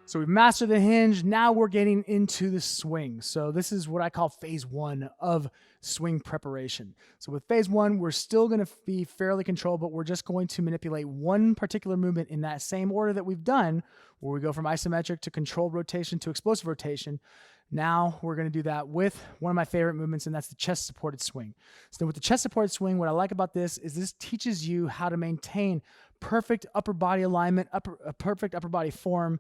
So we've mastered the hinge. Now we're getting into the swing. So this is what I call phase one of swing preparation. So with phase one, we're still going to be fairly controlled, but we're just going to manipulate one particular movement in that same order that we've done, where we go from isometric to controlled rotation to explosive rotation. Now we're going to do that with one of my favorite movements, and that's the chest supported swing. So with the chest supported swing, what I like about this is this teaches you how to maintain perfect upper body alignment, perfect upper body form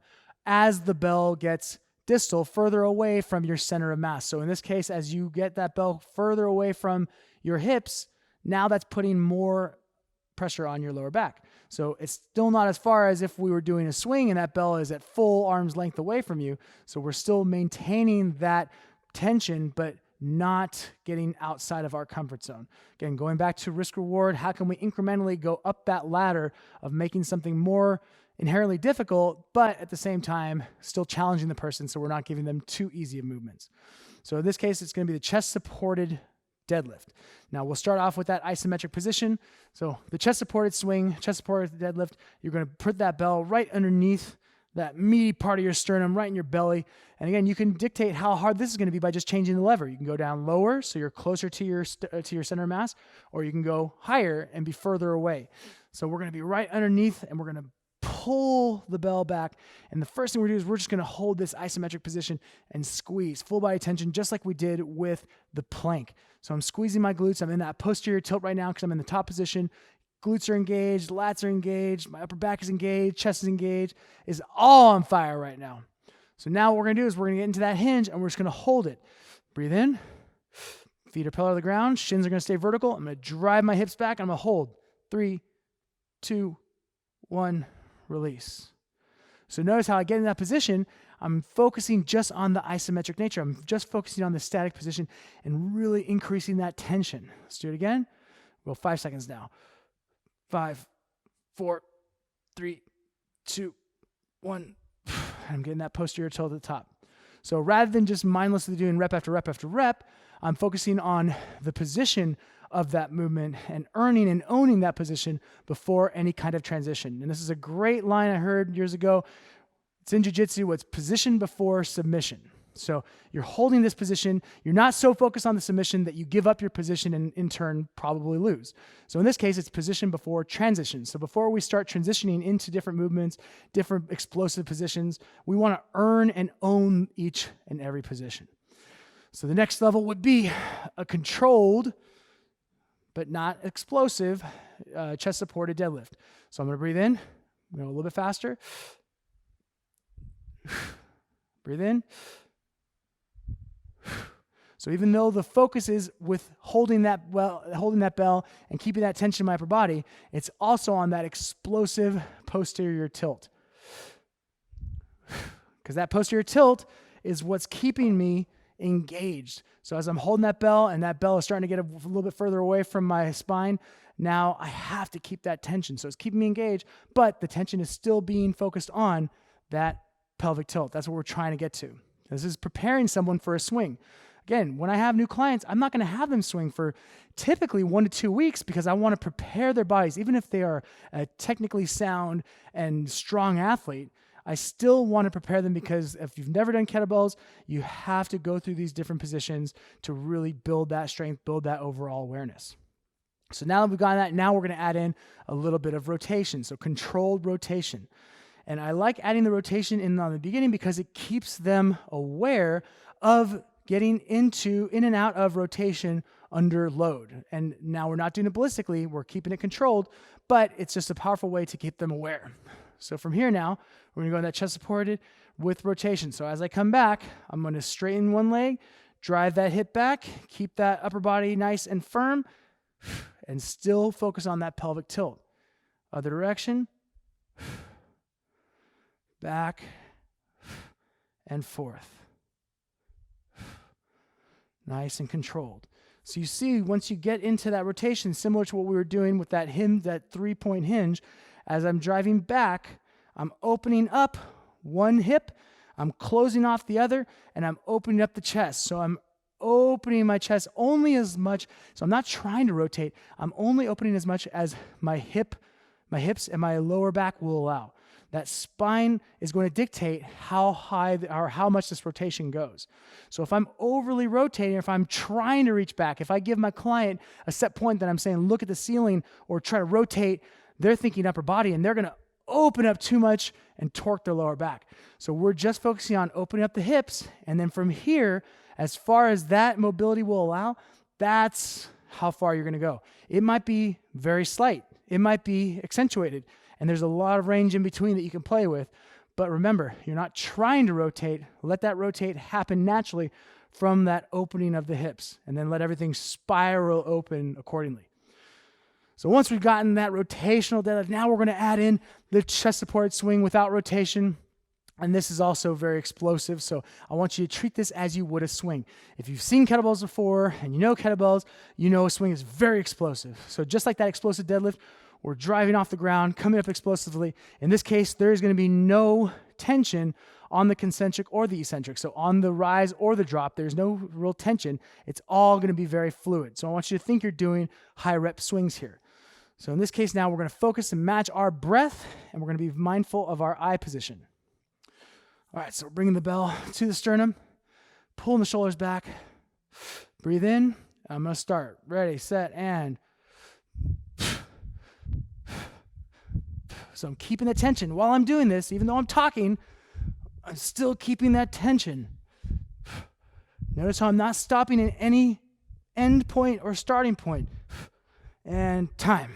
as the bell gets distal, further away from your center of mass. So in this case, as you get that bell further away from your hips, now that's putting more pressure on your lower back. So it's still not as far as if we were doing a swing and that bell is at full arm's length away from you. So we're still maintaining that tension, but not getting outside of our comfort zone. Again, going back to risk reward, how can we incrementally go up that ladder of making something more inherently difficult, but at the same time, still challenging the person so we're not giving them too easy of movements. So in this case, it's going to be the chest-supported deadlift. Now, we'll start off with that isometric position. So the chest-supported swing, chest-supported deadlift, you're going to put that bell right underneath that meaty part of your sternum, right in your belly. And again, you can dictate how hard this is going to be by just changing the lever. You can go down lower, so you're closer to your center of mass, or you can go higher and be further away. So we're going to be right underneath, and we're going to pull the bell back. And the first thing we're going to do is we're just going to hold this isometric position and squeeze full body tension, just like we did with the plank. So I'm squeezing my glutes. I'm in that posterior tilt right now because I'm in the top position. Glutes are engaged, lats are engaged, my upper back is engaged, chest is engaged. It's all on fire right now. So now what we're going to do is we're going to get into that hinge and we're just going to hold it. Breathe in. Feet are parallel to the ground. Shins are going to stay vertical. I'm going to drive my hips back. I'm going to hold. 3, 2, 1. Release. So notice how I get in that position, I'm focusing just on the isometric nature. I'm just focusing on the static position and really increasing that tension. Let's do it again. We'll go 5 seconds now. 5, 4, 3, 2, 1. I'm getting that posterior tilt at the top. So rather than just mindlessly doing rep after rep after rep, I'm focusing on the position of that movement and earning and owning that position before any kind of transition. And this is a great line I heard years ago. It's in jiu-jitsu, what's position before submission. So you're holding this position. You're not so focused on the submission that you give up your position and in turn probably lose. So in this case, it's position before transition. So before we start transitioning into different movements, different explosive positions, we want to earn and own each and every position. So the next level would be a controlled but not explosive chest-supported deadlift. So I'm going to breathe in, go a little bit faster. Breathe in. So even though the focus is with holding that bell and keeping that tension in my upper body, it's also on that explosive posterior tilt. Because that posterior tilt is what's keeping me engaged. So as I'm holding that bell and that bell is starting to get a little bit further away from my spine, now I have to keep that tension. So it's keeping me engaged, but the tension is still being focused on that pelvic tilt. That's what we're trying to get to. This is preparing someone for a swing. Again, when I have new clients, I'm not going to have them swing for typically 1 to 2 weeks because I want to prepare their bodies. Even if they are a technically sound and strong athlete, I still want to prepare them because if you've never done kettlebells, you have to go through these different positions to really build that strength, build that overall awareness. So now that we've got that, now we're going to add in a little bit of rotation, so controlled rotation. And I like adding the rotation in on the beginning because it keeps them aware of getting in and out of rotation under load. And now we're not doing it ballistically, we're keeping it controlled, but it's just a powerful way to keep them aware. So from here now, we're going to go in that chest supported with rotation. So as I come back, I'm going to straighten one leg, drive that hip back, keep that upper body nice and firm, and still focus on that pelvic tilt. Other direction, back and forth. Nice and controlled. So you see, once you get into that rotation, similar to what we were doing with that hinge, that 3-point hinge, as I'm driving back, I'm opening up one hip, I'm closing off the other, and I'm opening up the chest. So I'm opening my chest only as much, so I'm not trying to rotate, I'm only opening as much as my hips and my lower back will allow. That spine is going to dictate how high or how much this rotation goes. So if I'm overly rotating, if I'm trying to reach back, if I give my client a set point that I'm saying, look at the ceiling or try to rotate, they're thinking upper body and they're going to open up too much and torque their lower back. So we're just focusing on opening up the hips. And then from here, as far as that mobility will allow, that's how far you're going to go. It might be very slight. It might be accentuated. And there's a lot of range in between that you can play with. But remember, you're not trying to rotate. Let that rotate happen naturally from that opening of the hips. And then let everything spiral open accordingly. So once we've gotten that rotational deadlift, now we're going to add in the chest supported swing without rotation. And this is also very explosive. So I want you to treat this as you would a swing. If you've seen kettlebells before and you know kettlebells, you know a swing is very explosive. So just like that explosive deadlift, we're driving off the ground, coming up explosively. In this case, there is going to be no tension on the concentric or the eccentric. So on the rise or the drop, there's no real tension. It's all going to be very fluid. So I want you to think you're doing high rep swings here. So in this case now, we're going to focus and match our breath, and we're going to be mindful of our eye position. All right, so we're bringing the bell to the sternum, pulling the shoulders back, breathe in. I'm going to start. Ready, set, and so I'm keeping the tension while I'm doing this. Even though I'm talking, I'm still keeping that tension. Notice how I'm not stopping at any end point or starting point. And time.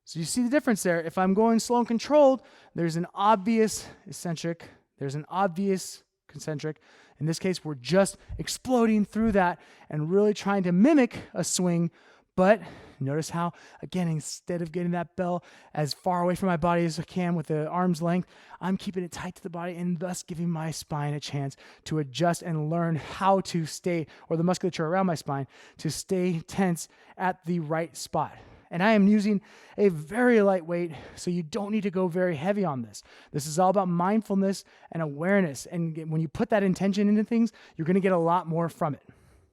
So you see the difference there. If I'm going slow and controlled, there's an obvious eccentric, there's an obvious concentric. In this case, we're just exploding through that and really trying to mimic a swing. But notice how, again, instead of getting that bell as far away from my body as I can with the arm's length, I'm keeping it tight to the body and thus giving my spine a chance to adjust and learn how to stay, or the musculature around my spine, to stay tense at the right spot. And I am using a very lightweight, so you don't need to go very heavy on this. This is all about mindfulness and awareness. And when you put that intention into things, you're going to get a lot more from it.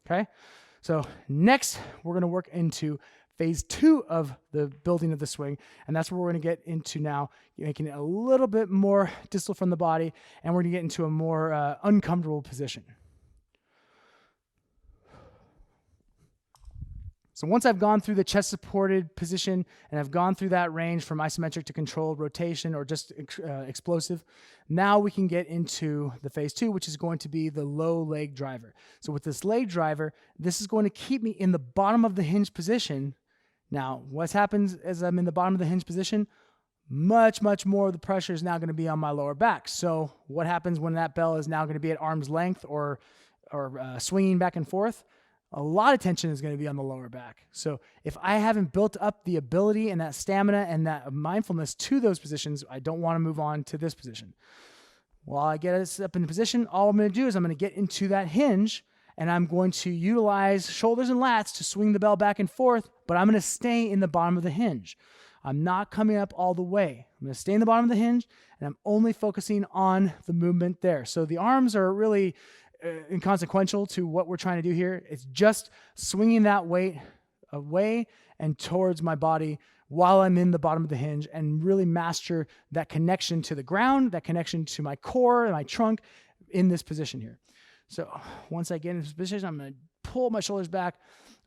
Okay? So next, we're going to work into phase 2 of the building of the swing, and that's where we're going to get into now, making it a little bit more distal from the body, and we're going to get into a more uncomfortable position. So once I've gone through the chest supported position and I've gone through that range from isometric to controlled rotation or just explosive, now we can get into the phase 2, which is going to be the low leg driver. So with this leg driver, this is going to keep me in the bottom of the hinge position. Now, what happens as I'm in the bottom of the hinge position? Much more of the pressure is now going to be on my lower back. So what happens when that bell is now going to be at arm's length or swinging back and forth? A lot of tension is going to be on the lower back. So if I haven't built up the ability and that stamina and that mindfulness to those positions, I don't want to move on to this position. While I get us up in the position, all I'm going to do is I'm going to get into that hinge, and I'm going to utilize shoulders and lats to swing the bell back and forth, but I'm going to stay in the bottom of the hinge. I'm not coming up all the way. I'm going to stay in the bottom of the hinge, and I'm only focusing on the movement there. So the arms are really inconsequential to what we're trying to do here. It's just swinging that weight away and towards my body while I'm in the bottom of the hinge, and really master that connection to the ground, that connection to my core and my trunk in this position here. So once I get in this position, I'm going to pull my shoulders back.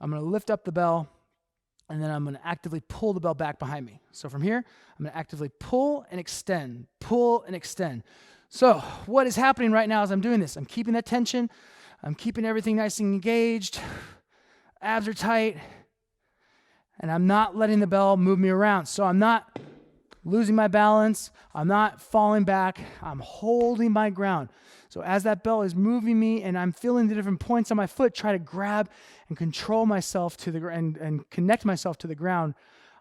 I'm going to lift up the bell, and then I'm going to actively pull the bell back behind me. So from here, I'm going to actively pull and extend, pull and extend. So what is happening right now as I'm doing this? I'm keeping that tension. I'm keeping everything nice and engaged. Abs are tight. And I'm not letting the bell move me around. So I'm not losing my balance. I'm not falling back. I'm holding my ground. So as that bell is moving me and I'm feeling the different points on my foot, try to grab and control myself to the ground and connect myself to the ground,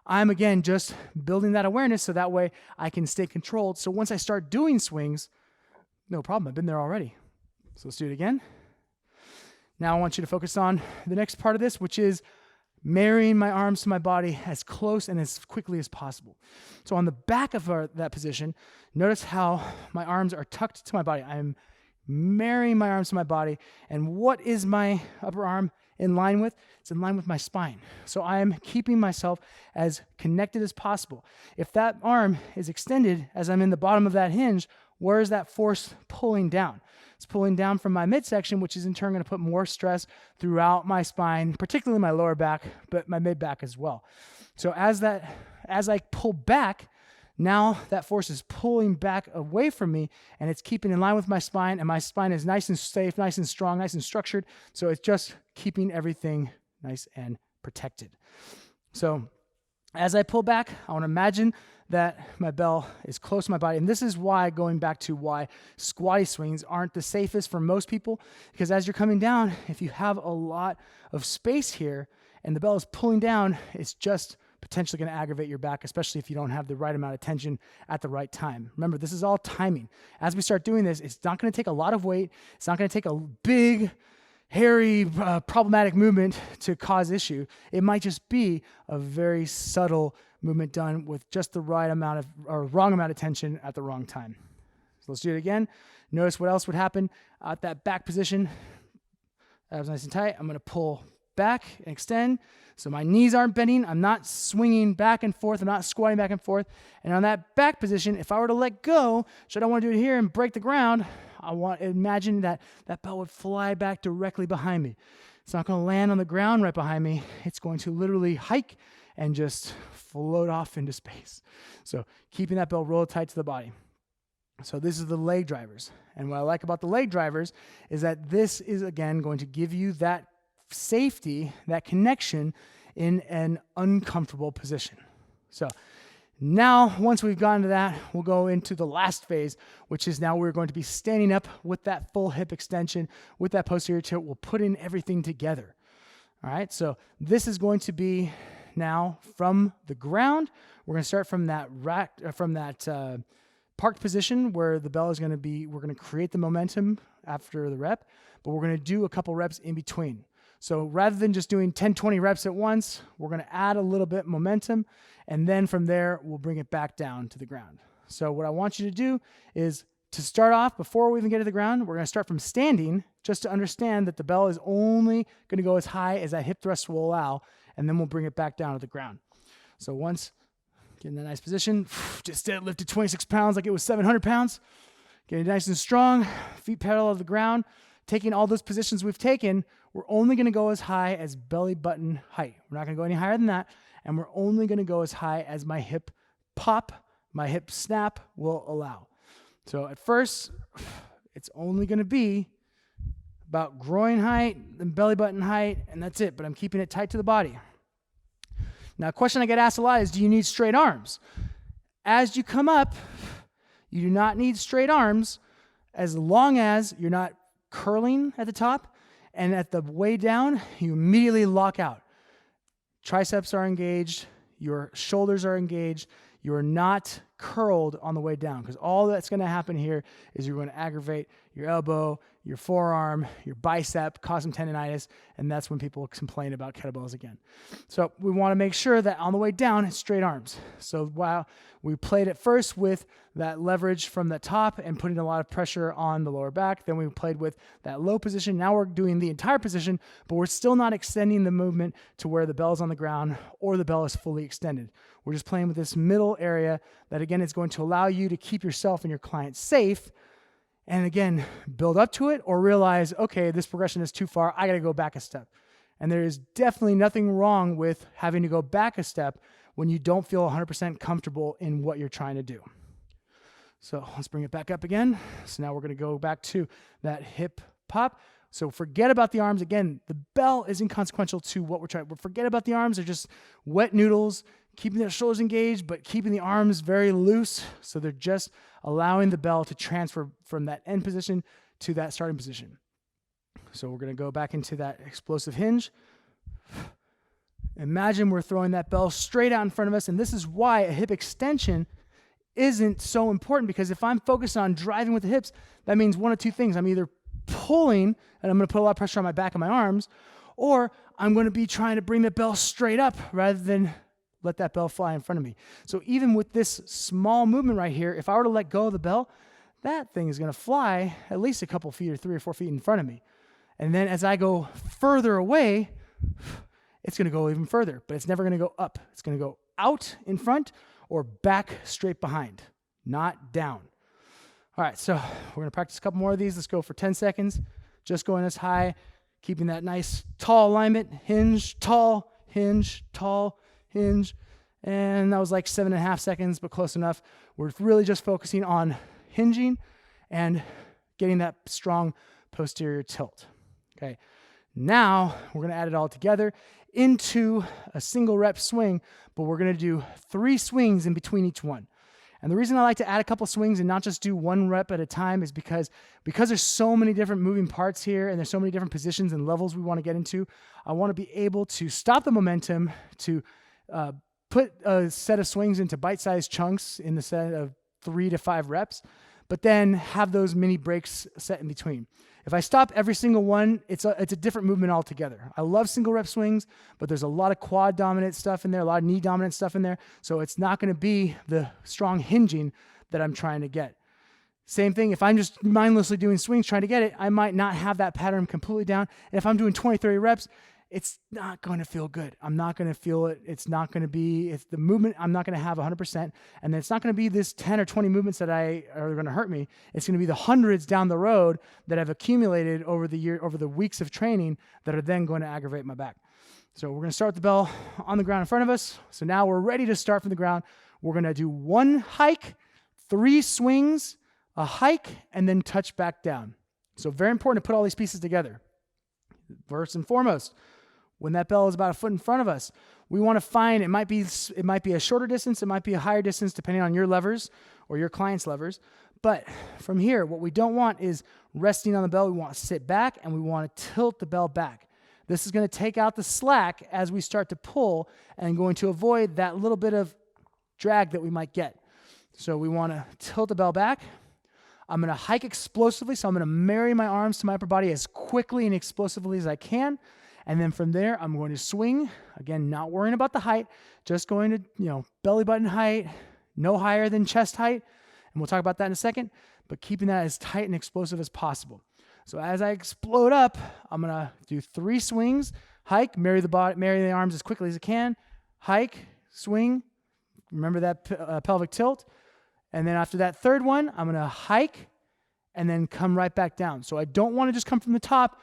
I'm, again, just building that awareness so that way I can stay controlled. So once I start doing swings, no problem. I've been there already. So let's do it again. Now I want you to focus on the next part of this, which is marrying my arms to my body as close and as quickly as possible. So on the back of that position, notice how my arms are tucked to my body. I'm marrying my arms to my body. And what is my upper arm? in line with? It's in line with my spine. So I am keeping myself as connected as possible. If that arm is extended as I'm in the bottom of that hinge, where is that force pulling down? It's pulling down from my midsection, which is in turn going to put more stress throughout my spine, particularly my lower back, but my mid back as well. So as I pull back, now that force is pulling back away from me, and it's keeping in line with my spine, and my spine is nice and safe, nice and strong, nice and structured. So it's just keeping everything nice and protected. So as I pull back, I want to imagine that my bell is close to my body. And this is why, going back to why squatty swings aren't the safest for most people, because as you're coming down, if you have a lot of space here and the bell is pulling down, it's just potentially going to aggravate your back, especially if you don't have the right amount of tension at the right time. Remember, this is all timing. As we start doing this, it's not going to take a lot of weight. It's not going to take a big, hairy, problematic movement to cause issue. It might just be a very subtle movement done with just the right amount of, or wrong amount of tension at the wrong time. So let's do it again. Notice what else would happen at that back position. That was nice and tight. I'm going to pull back and extend. So my knees aren't bending. I'm not swinging back and forth. I'm not squatting back and forth. And on that back position, if I were to let go, should I want to do it here and break the ground, I want to imagine that that bell would fly back directly behind me. It's not going to land on the ground right behind me. It's going to literally hike and just float off into space. So keeping that bell rolled tight to the body. So this is the leg drivers. And what I like about the leg drivers is that this is, again, going to give you that safety, that connection in an uncomfortable position. So now, once we've gotten to that, we'll go into the last phase, which is now we're going to be standing up with that full hip extension, with that posterior tilt. We'll put in everything together. All right, so this is going to be now from the ground. We're going to start from that parked position where the bell is going to be, we're going to create the momentum after the rep, but we're going to do a couple reps in between. So rather than just doing 10, 20 reps at once, we're going to add a little bit momentum, and then from there, we'll bring it back down to the ground. So what I want you to do is to start off, before we even get to the ground, we're going to start from standing, just to understand that the bell is only going to go as high as that hip thrust will allow, and then we'll bring it back down to the ground. So once, get in that nice position, just lifted 26 pounds like it was 700 pounds, getting nice and strong, feet parallel to the ground, taking all those positions we've taken. We're only going to go as high as belly button height. We're not going to go any higher than that, and we're only going to go as high as my hip pop, my hip snap will allow. So at first, it's only going to be about groin height and belly button height, and that's it, but I'm keeping it tight to the body. Now, a question I get asked a lot is, do you need straight arms? As you come up, you do not need straight arms as long as you're not curling at the top, and at the way down, you immediately lock out. Triceps are engaged, your shoulders are engaged, you are not curled on the way down, because all that's going to happen here is you're going to aggravate your elbow, your forearm, your bicep, cause some tendonitis, and that's when people complain about kettlebells again. So we want to make sure that on the way down, it's straight arms. So while we played at first with that leverage from the top and putting a lot of pressure on the lower back, then we played with that low position. Now we're doing the entire position, but we're still not extending the movement to where the bell is on the ground or the bell is fully extended. We're just playing with this middle area that, again, is going to allow you to keep yourself and your client safe. And again, build up to it or realize, okay, this progression is too far. I got to go back a step. And there is definitely nothing wrong with having to go back a step when you don't feel 100% comfortable in what you're trying to do. So let's bring it back up again. So now we're going to go back to that hip pop. So forget about the arms. Again, the bell is inconsequential to what we're trying. Forget about the arms. They're just wet noodles, keeping their shoulders engaged, but keeping the arms very loose. So they're just allowing the bell to transfer from that end position to that starting position. So we're going to go back into that explosive hinge. Imagine we're throwing that bell straight out in front of us. And this is why a hip extension isn't so important, because if I'm focused on driving with the hips, that means one of two things. I'm either pulling, and I'm going to put a lot of pressure on my back and my arms, or I'm going to be trying to bring the bell straight up rather than let that bell fly in front of me. So even with this small movement right here, if I were to let go of the bell, that thing is going to fly at least a couple feet or 3 or 4 feet in front of me. And then as I go further away, it's going to go even further, but it's never going to go up. It's going to go out in front or back straight behind, not down. All right, so we're going to practice a couple more of these. Let's go for 10 seconds. Just going as high, keeping that nice tall alignment. Hinge, tall, hinge, tall, hinge. And that was like 7.5 seconds, but close enough. We're really just focusing on hinging and getting that strong posterior tilt. Okay, now we're going to add it all together into a single rep swing, but we're going to do 3 swings in between each one. And the reason I like to add a couple swings and not just do 1 rep at a time is because there's so many different moving parts here and there's so many different positions and levels we want to get into. I want to be able to stop the momentum, to put a set of swings into bite-sized chunks in the set of 3 to 5 reps, but then have those mini breaks set in between. If I stop every single one, it's a different movement altogether. I love single rep swings, but there's a lot of quad dominant stuff in there, a lot of knee dominant stuff in there, so it's not going to be the strong hinging that I'm trying to get. Same thing, if I'm just mindlessly doing swings trying to get it, I might not have that pattern completely down. And if I'm doing 20, 30 reps, it's not going to feel good. I'm not going to feel it. It's not going to be, it's the movement I'm not going to have 100%. And then it's not going to be this 10 or 20 movements that are going to hurt me. It's going to be the hundreds down the road that I've accumulated over the weeks of training that are then going to aggravate my back. So we're going to start with the bell on the ground in front of us. So now we're ready to start from the ground. We're going to do 1 hike, 3 swings, a hike, and then touch back down. So very important to put all these pieces together. First and foremost, when that bell is about 1 foot in front of us, we want to find, it might be a shorter distance, it might be a higher distance depending on your levers or your client's levers. But from here, what we don't want is resting on the bell. We want to sit back and we want to tilt the bell back. This is going to take out the slack as we start to pull and going to avoid that little bit of drag that we might get. So we want to tilt the bell back. I'm going to hike explosively, so I'm going to marry my arms to my upper body as quickly and explosively as I can. And then from there, I'm going to swing. Again, not worrying about the height, just going to, belly button height, no higher than chest height. And we'll talk about that in a second, but keeping that as tight and explosive as possible. So as I explode up, I'm going to do 3 swings, hike, marry the arms as quickly as I can, hike, swing. Remember that pelvic tilt. And then after that third one, I'm going to hike and then come right back down. So I don't want to just come from the top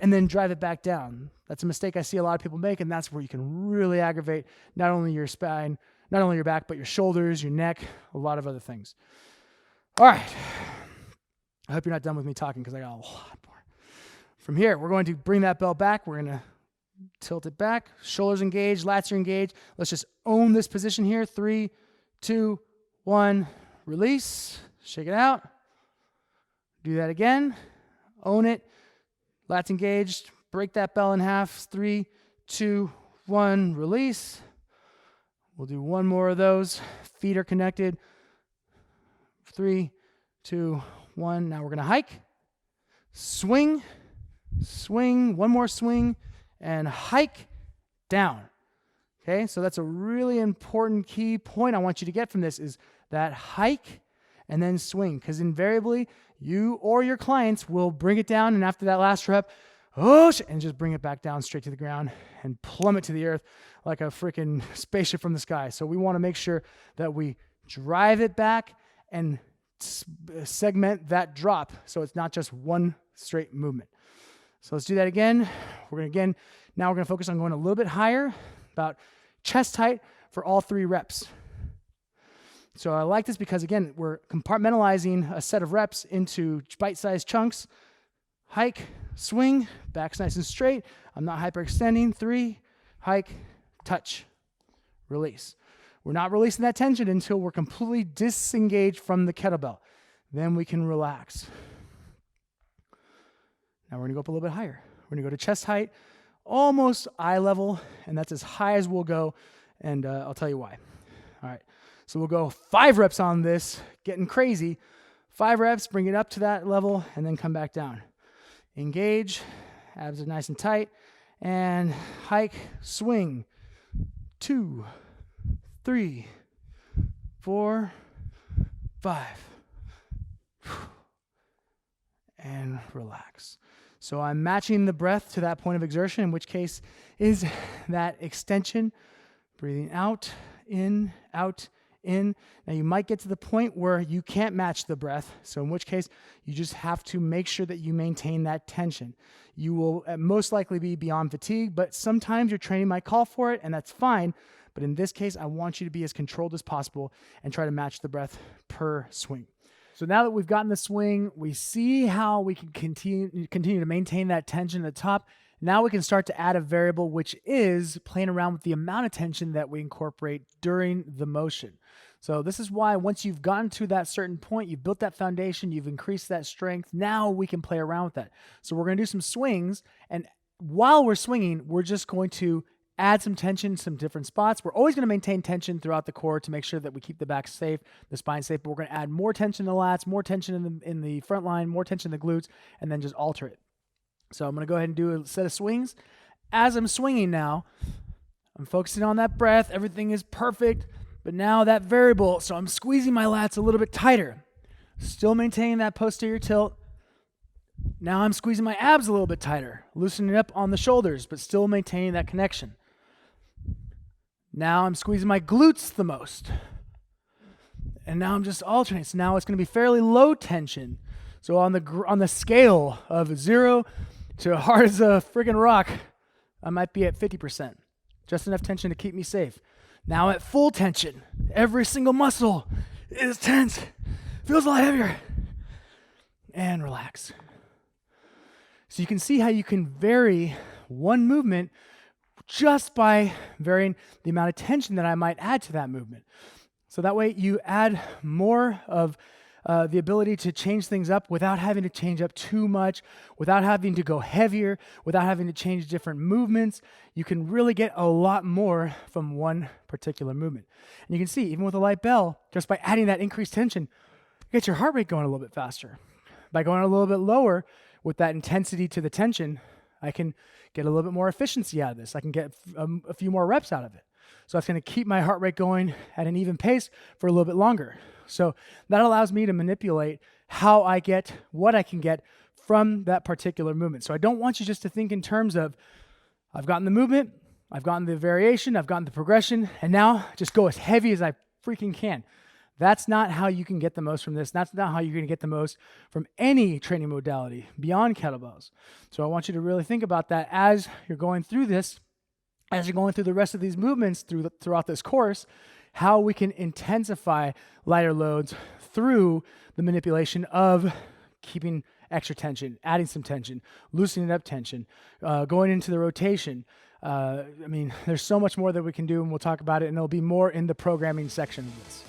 and then drive it back down. That's a mistake I see a lot of people make, and that's where you can really aggravate not only your spine, not only your back, but your shoulders, your neck, a lot of other things. All right. I hope you're not done with me talking because I got a lot more. From here, we're going to bring that bell back. We're going to tilt it back. Shoulders engaged, lats are engaged. Let's just own this position here. 3, 2, 1, release. Shake it out. Do that again. Own it. Lats engaged. Break that bell in half. 3, 2, 1, release. We'll do 1 more of those. Feet are connected. 3, 2, 1. Now we're going to hike. Swing. Swing. 1 more swing. And hike down. Okay, so that's a really important key point I want you to get from this is that hike and then swing. Because invariably, you or your clients will bring it down, and after that last rep, and just bring it back down straight to the ground and plummet to the earth like a freaking spaceship from the sky. So we want to make sure that we drive it back and segment that drop so it's not just one straight movement. So let's do that again. Now we're going to focus on going a little bit higher, about chest height for all 3 reps. So I like this because, again, we're compartmentalizing a set of reps into bite-sized chunks. Hike, swing, back's nice and straight. I'm not hyperextending. 3, hike, touch, release. We're not releasing that tension until we're completely disengaged from the kettlebell. Then we can relax. Now we're going to go up a little bit higher. We're going to go to chest height, almost eye level, and that's as high as we'll go, and I'll tell you why. All right, so we'll go 5 reps on this, getting crazy. 5 reps, bring it up to that level, and then come back down. Engage, abs are nice and tight, and hike, swing. 2, 3, 4, 5. And relax. So I'm matching the breath to that point of exertion, in which case is that extension, breathing out, in, out, in. Now you might get to the point where you can't match the breath, so in which case you just have to make sure that you maintain that tension. You will most likely be beyond fatigue, but sometimes your training might call for it, and that's fine. But in this case, I want you to be as controlled as possible and try to match the breath per swing. So now that we've gotten the swing, we see how we can continue to maintain that tension at the top. Now we can start to add a variable, which is playing around with the amount of tension that we incorporate during the motion. So this is why once you've gotten to that certain point, you've built that foundation, you've increased that strength, now we can play around with that. So we're going to do some swings, and while we're swinging, we're just going to add some tension in some different spots. We're always going to maintain tension throughout the core to make sure that we keep the back safe, the spine safe, but we're going to add more tension in the lats, more tension in the front line, more tension in the glutes, and then just alter it. So I'm going to go ahead and do a set of swings. As I'm swinging now, I'm focusing on that breath. Everything is perfect, but now that variable, so I'm squeezing my lats a little bit tighter, still maintaining that posterior tilt. Now I'm squeezing my abs a little bit tighter, loosening up on the shoulders, but still maintaining that connection. Now I'm squeezing my glutes the most. And now I'm just alternating. So now it's going to be fairly low tension. So on the scale of 0 to hard as a friggin' rock, I might be at 50%. Just enough tension to keep me safe. Now at full tension, every single muscle is tense. Feels a lot heavier. And relax. So you can see how you can vary one movement just by varying the amount of tension that I might add to that movement. So that way you add more of the ability to change things up without having to change up too much, without having to go heavier, without having to change different movements. You can really get a lot more from one particular movement. And you can see, even with a light bell, just by adding that increased tension, you get your heart rate going a little bit faster. By going a little bit lower with that intensity to the tension, I can get a little bit more efficiency out of this. I can get a few more reps out of it. So that's going to keep my heart rate going at an even pace for a little bit longer. So that allows me to manipulate how I get what I can get from that particular movement. So I don't want you just to think in terms of, I've gotten the movement, I've gotten the variation, I've gotten the progression, and now just go as heavy as I freaking can. That's not how you can get the most from this. That's not how you're going to get the most from any training modality beyond kettlebells. So I want you to really think about that as you're going through this, as you're going through the rest of these movements throughout this course, how we can intensify lighter loads through the manipulation of keeping extra tension, adding some tension, loosening up tension, going into the rotation. There's so much more that we can do, and we'll talk about it, and there'll be more in the programming section of this.